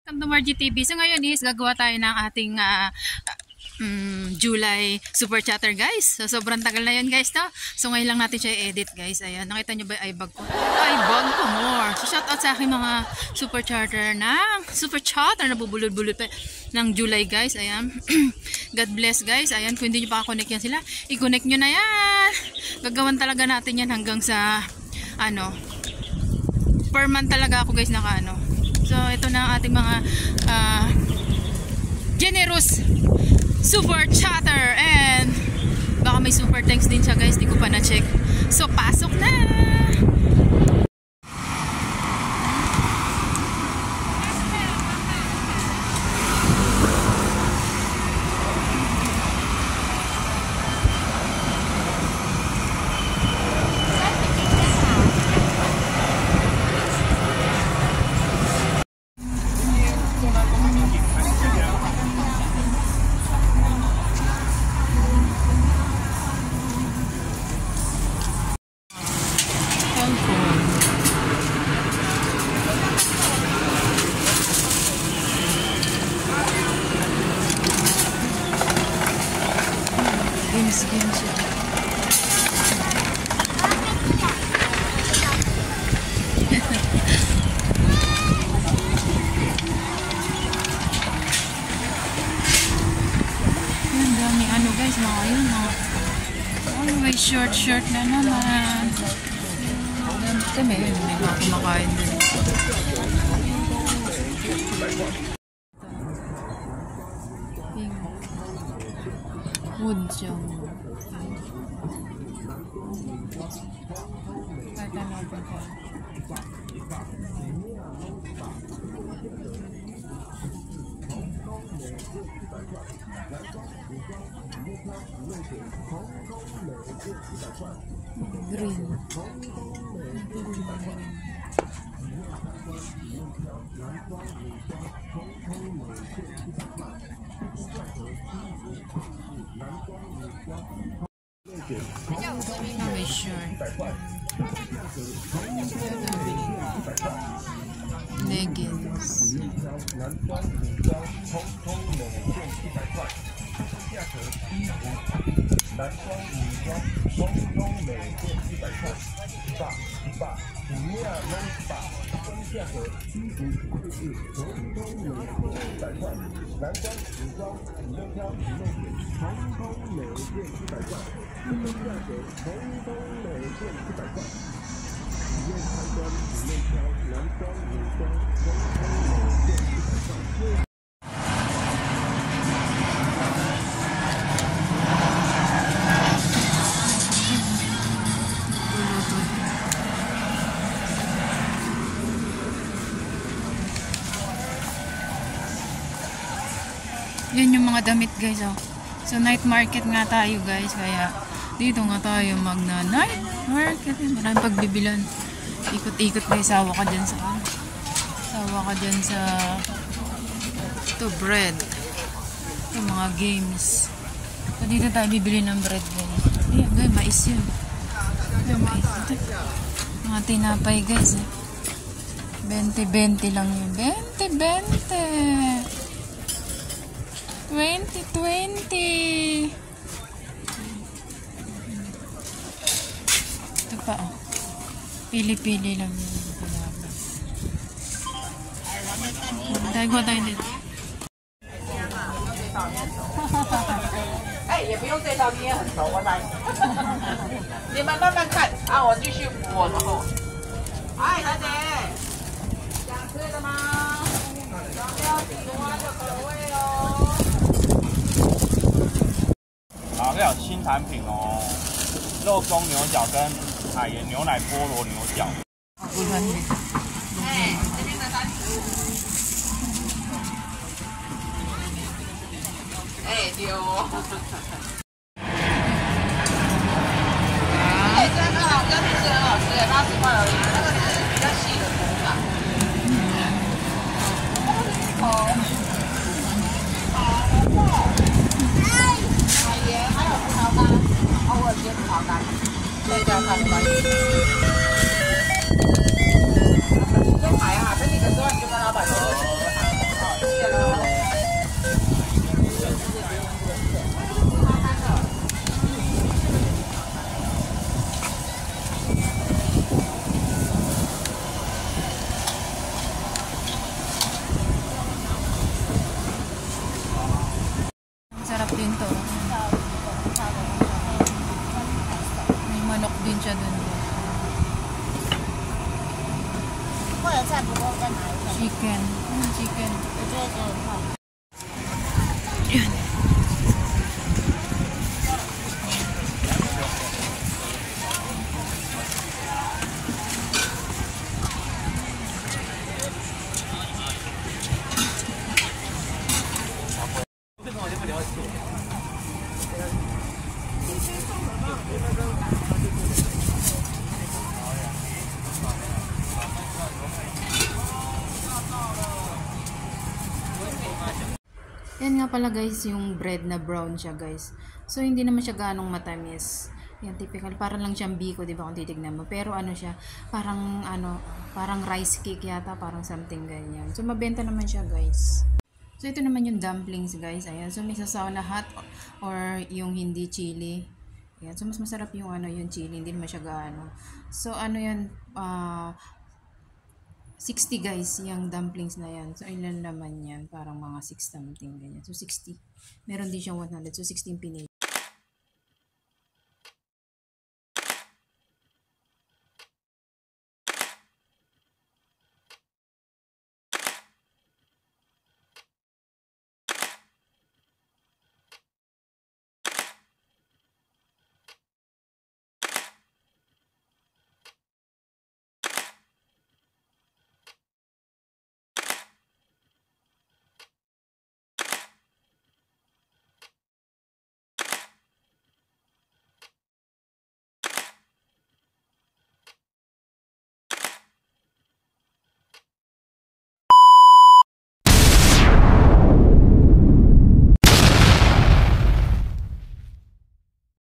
Welcome to Margie TV. So ngayon is gagawa tayo ng ating July Super Chatter guys. So sobrang tagal na yun guys, no? So ngayon lang natin siya i-edit guys. Ayan, nakita nyo ba yung iBag ko? iBag ko more. So shout out sa aking mga Super Chatter na bubulod-bulod pa ng July guys. Ayan. God bless guys. Ayan, kung hindi nyo pa connect yan sila, i-connect nyo na yan. Gagawan talaga natin yan hanggang sa per month talaga ako guys So ito na ang ating mga generous Super Chatter, and baka may super thanks din siya guys, di ko pa na-check. So pasok na! Games. Ang dami guys, mga yun always short na naman. May mga kumakain din. Wood siya. Kata natin siya. Green. Leggings. Yan yung mga damit guys, So night market nga tayo guys, kaya dito nga tayo magna-night market. Maraming pagbibilan. Ikot-ikot guys, sawa ka dyan sa ito, bread. Ito, mga games. So dito tayo bibili ng bread guys. Ayan guys, mais yun. Ayan, mais. Ito, mga tinapay guys. 20-20 lang yun. 20-20. 20-20. Ito pa Pili-pili lang yun. Tayo dito. 也不用这道你也很熟，我来。你们慢慢看啊，我继续我然后。哎，小姐，想吃的吗？要不要几个花的口味哦？好，这有新产品哦，肉松牛角跟海盐牛奶菠萝牛角。哎，这边的35。哎，丢。哎，这个好，这个是很好吃，80块而已，那个是比较细的口感。海盐还有葡萄干，我有些葡萄干，再加上没关系。先排啊，等你的时候你就跟老板说。chicken. Chicken. Yan. Yan nga pala guys, yung bread na brown siya guys. So hindi naman siya ganong matamis. Yan typical, parang lang siyang biko, 'di ba kung titignan mo. Pero ano siya, parang parang rice cake yata, parang something ganyan. So mabenta naman siya guys. So ito naman yung dumplings guys. Ayan, so may sasaw na hot or yung hindi chili. Ayan, so mas masarap yung yung chili, hindi naman siya gaano. So ano yan, 60 guys, yung dumplings na yan. So, ilan naman yan? Parang mga 6 something ganyan. So, 60. Meron din siyang 100. So, 16 pinili.